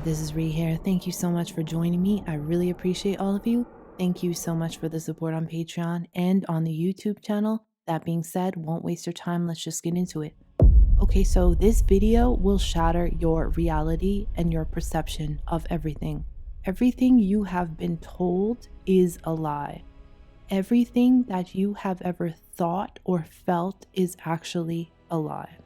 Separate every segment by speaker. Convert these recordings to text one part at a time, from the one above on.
Speaker 1: this is Ree here. Thank you so much for joining me. I really appreciate all of you. Thank you so much for the support on Patreon and on the YouTube channel. That being said, won't waste your time. Let's just get into it. Okay, so this video will shatter your reality and your perception of everything. Everything you have been told is a lie. Everything that you have ever thought or felt is actually a lie.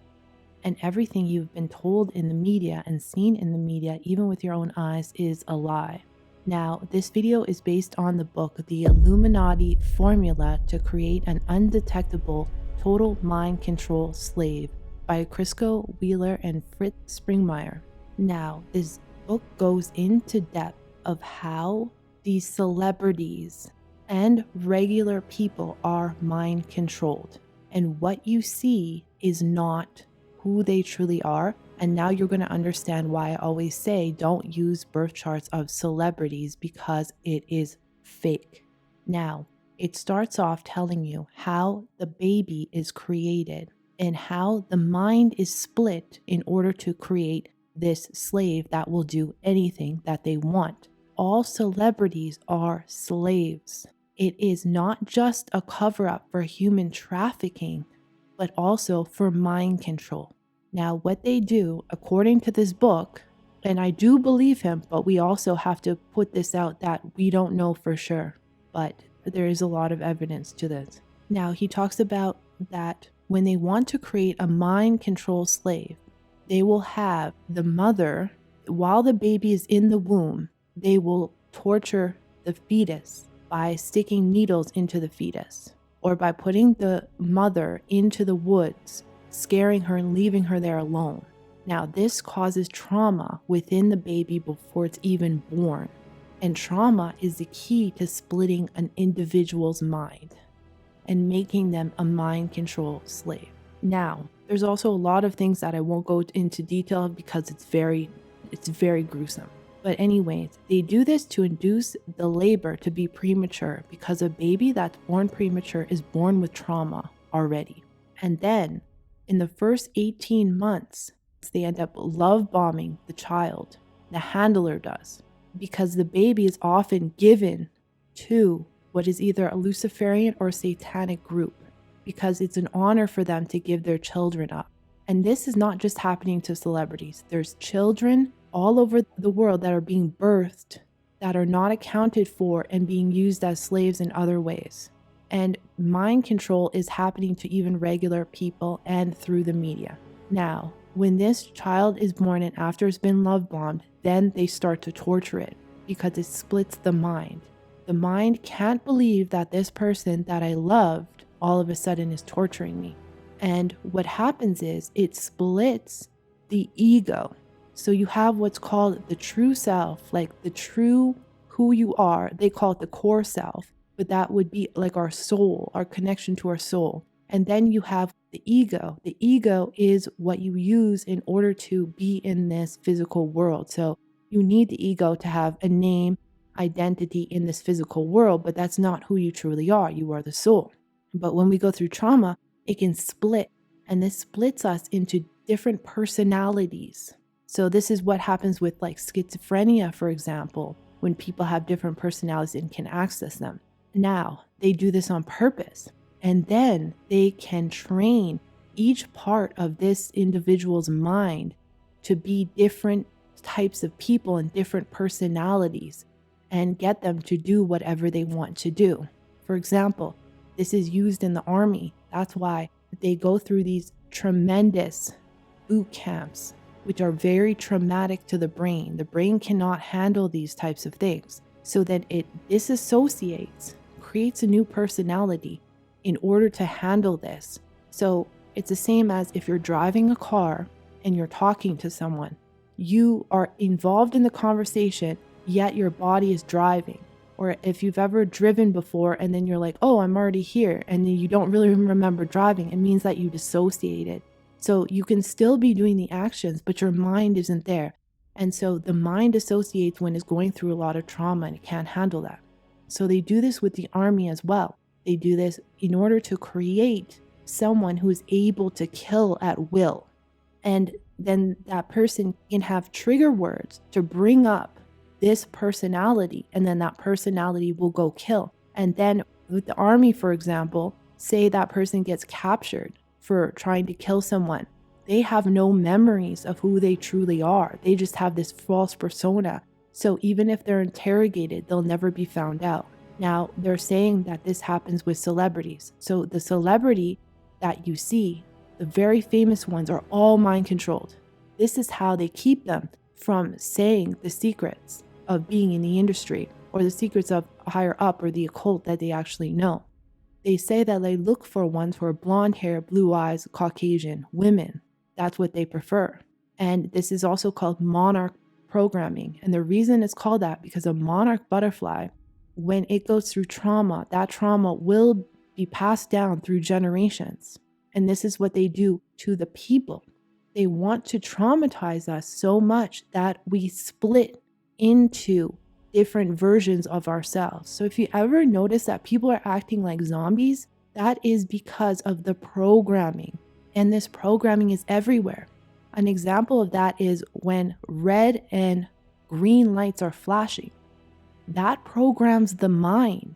Speaker 1: And everything you've been told in the media and seen in the media, even with your own eyes, is a lie. Now, this video is based on the book, The Illuminati Formula to Create an Undetectable Total Mind Control Slave by Crisco Wheeler and Fritz Springmeier. Now, this book goes into depth of how these celebrities and regular people are mind controlled. And what you see is not who they truly are. And now you're going to understand why I always say don't use birth charts of celebrities, because it is fake. Now, it starts off telling you how the baby is created and how the mind is split in order to create this slave that will do anything that they want. All celebrities are slaves. It is not just a cover-up for human trafficking, but also for mind control. Now, what they do, according to this book, and I do believe him, but we also have to put this out that we don't know for sure, but there is a lot of evidence to this. Now, he talks about that when they want to create a mind control slave, they will have the mother, while the baby is in the womb, they will torture the fetus by sticking needles into the fetus, or by putting the mother into the woods, scaring her and leaving her there alone. Now, this causes trauma within the baby before it's even born. And trauma is the key to splitting an individual's mind and making them a mind control slave. Now, there's also a lot of things that I won't go into detail of because it's very gruesome. But anyways, they do this to induce the labor to be premature, because a baby that's born premature is born with trauma already. And then in the first 18 months, they end up love bombing the child. The handler does, because the baby is often given to what is either a Luciferian or satanic group, because it's an honor for them to give their children up. And this is not just happening to celebrities. There's children all over the world that are being birthed that are not accounted for and being used as slaves in other ways. And mind control is happening to even regular people and through the media. Now, when this child is born and after it's been love bombed, then they start to torture it because it splits the mind. The mind can't believe that this person that I loved all of a sudden is torturing me. And what happens is it splits the ego. So you have what's called the true self, like the true who you are. They call it the core self, but that would be like our soul, our connection to our soul. And then you have the ego. The ego is what you use in order to be in this physical world. So you need the ego to have a name, identity in this physical world, but that's not who you truly are. You are the soul. But when we go through trauma, it can split, and this splits us into different personalities. So this is what happens with like schizophrenia, for example, when people have different personalities and can access them. Now, they do this on purpose, and then they can train each part of this individual's mind to be different types of people and different personalities and get them to do whatever they want to do. For example, this is used in the army. That's why they go through these tremendous boot camps, which are very traumatic to the brain. The brain cannot handle these types of things. So that it disassociates, creates a new personality in order to handle this. So it's the same as if you're driving a car and you're talking to someone. You are involved in the conversation, yet your body is driving. Or if you've ever driven before and then you're like, oh, I'm already here, and then you don't really remember driving, it means that you dissociated. So you can still be doing the actions, but your mind isn't there. And so the mind associates when it's going through a lot of trauma and it can't handle that. So they do this with the army as well. They do this in order to create someone who is able to kill at will. And then that person can have trigger words to bring up this personality, and then that personality will go kill. And then with the army, for example, say that person gets captured for trying to kill someone. They have no memories of who they truly are. They just have this false persona. So even if they're interrogated, they'll never be found out. Now, they're saying that this happens with celebrities. So the celebrity that you see, the very famous ones, are all mind controlled. This is how they keep them from saying the secrets of being in the industry or the secrets of higher up or the occult that they actually know. They say that they look for ones who are blonde hair, blue eyes, Caucasian, women. That's what they prefer. And this is also called monarch programming. And the reason it's called that, because a monarch butterfly, when it goes through trauma, that trauma will be passed down through generations. And this is what they do to the people. They want to traumatize us so much that we split into different versions of ourselves. So if you ever notice that people are acting like zombies, that is because of the programming. And this programming is everywhere. An example of that is when red and green lights are flashing. That programs the mind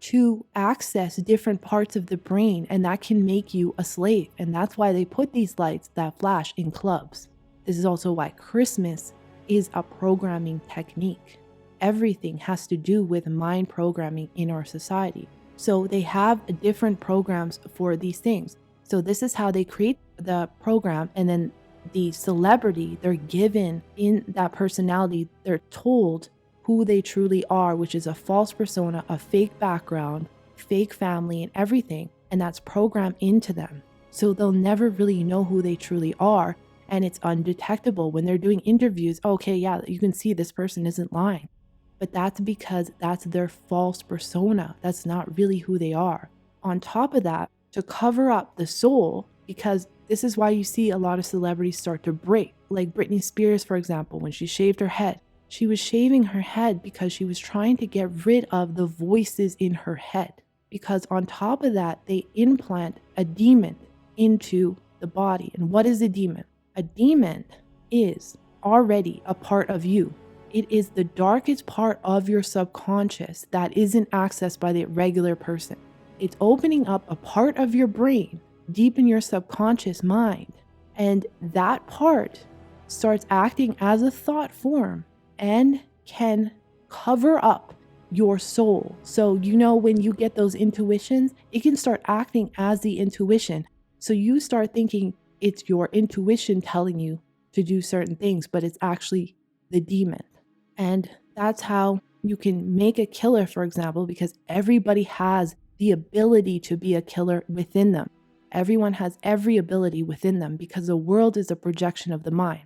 Speaker 1: to access different parts of the brain, and that can make you a slave. And that's why they put these lights that flash in clubs. This is also why Christmas is a programming technique. Everything has to do with mind programming in our society. So they have different programs for these things. So this is how they create the program, and then the celebrity, they're given in that personality, they're told who they truly are, which is a false persona, a fake background, fake family, and everything. And that's programmed into them. So they'll never really know who they truly are. And it's undetectable when they're doing interviews. Okay, yeah, you can see this person isn't lying. But that's because that's their false persona. That's not really who they are. On top of that, to cover up the soul, because this is why you see a lot of celebrities start to break. Like Britney Spears, for example, when she shaved her head. She was shaving her head because she was trying to get rid of the voices in her head. Because on top of that, they implant a demon into the body. And what is a demon? A demon is already a part of you. It is the darkest part of your subconscious that isn't accessed by the regular person. It's opening up a part of your brain deep in your subconscious mind. And that part starts acting as a thought form and can cover up your soul. So, when you get those intuitions, it can start acting as the intuition. So you start thinking it's your intuition telling you to do certain things, but it's actually the demon. And that's how you can make a killer, for example, because everybody has the ability to be a killer within them. Everyone has every ability within them because the world is a projection of the mind.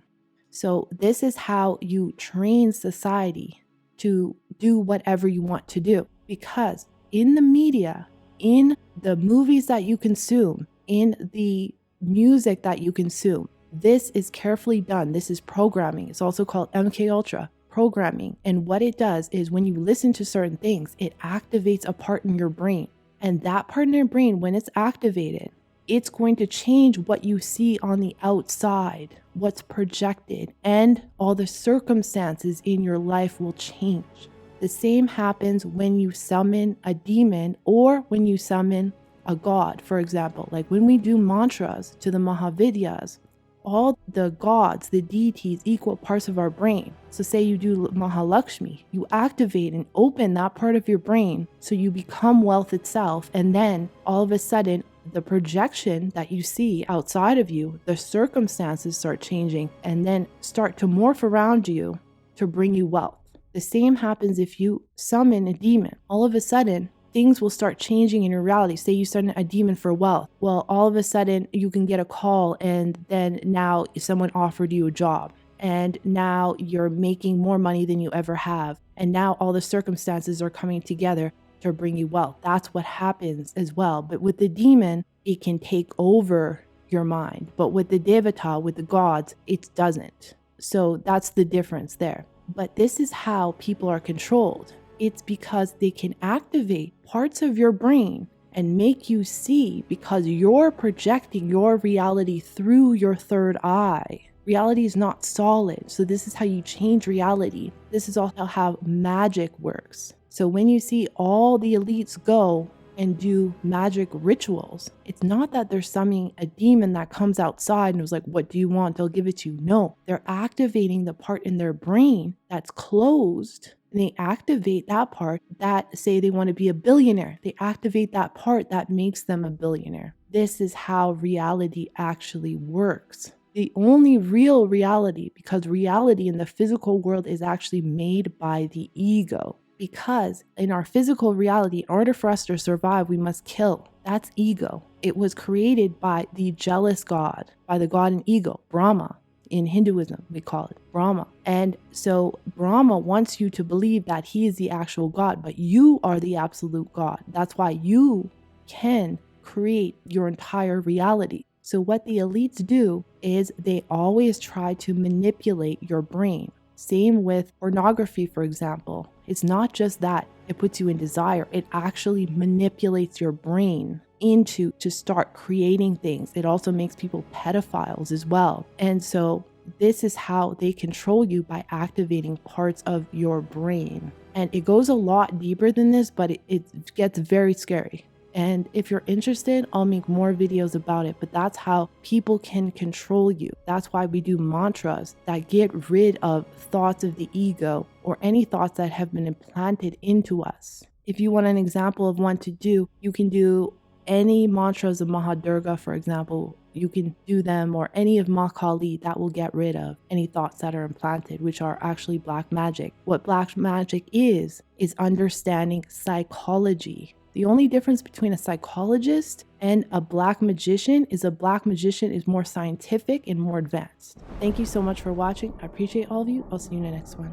Speaker 1: So this is how you train society to do whatever you want to do. Because in the media, in the movies that you consume, in the music that you consume, this is carefully done. This is programming. It's also called MK Ultra programming. And what it does is when you listen to certain things, it activates a part in your brain. And that part in your brain, when it's activated, it's going to change what you see on the outside, what's projected, and all the circumstances in your life will change. The same happens when you summon a demon or when you summon a god, for example. Like when we do mantras to the Mahavidyas, all the gods, the deities, equal parts of our brain. So say you do Mahalakshmi, you activate and open that part of your brain so you become wealth itself. And then all of a sudden, the projection that you see outside of you, the circumstances start changing and then start to morph around you to bring you wealth. The same happens if you summon a demon. All of a sudden, things will start changing in your reality. Say you summon a demon for wealth. Well, all of a sudden you can get a call and then now someone offered you a job. And now you're making more money than you ever have. And now all the circumstances are coming together to bring you wealth. That's what happens as well. But with the demon, it can take over your mind. But with the devata, with the gods, it doesn't. So that's the difference there. But this is how people are controlled. It's because they can activate parts of your brain and make you see, because you're projecting your reality through your third eye. Reality is not solid, so this is how you change reality. This is also how magic works. So when you see all the elites go and do magic rituals, it's not that they're summoning a demon that comes outside and was like, what do you want? They'll give it to you. No, they're activating the part in their brain that's closed. And they activate that part that say they want to be a billionaire. They activate that part that makes them a billionaire. This is how reality actually works. The only real reality, because reality in the physical world is actually made by the ego. Because in our physical reality, in order for us to survive, we must kill. That's ego. It was created by the jealous god, by the god in ego, Brahma. In Hinduism, we call it Brahma. And so Brahma wants you to believe that he is the actual God, but you are the absolute God. That's why you can create your entire reality. So what the elites do is they always try to manipulate your brain. Same with pornography, for example. It's not just that it puts you in desire. It actually manipulates your brain to start creating things. It also makes people pedophiles as well. And so this is how they control you, by activating parts of your brain. And it goes a lot deeper than this, but it gets very scary. And if you're interested, I'll make more videos about it, but that's how people can control you. That's why we do mantras that get rid of thoughts of the ego or any thoughts that have been implanted into us. If you want an example of one to do, you can do any mantras of Mahadurga, for example. You can do them, or any of Ma Kali, that will get rid of any thoughts that are implanted, which are actually black magic. What black magic is understanding psychology. The only difference between a psychologist and a black magician is a black magician is more scientific and more advanced. Thank you so much for watching. I appreciate all of you. I'll see you in the next one.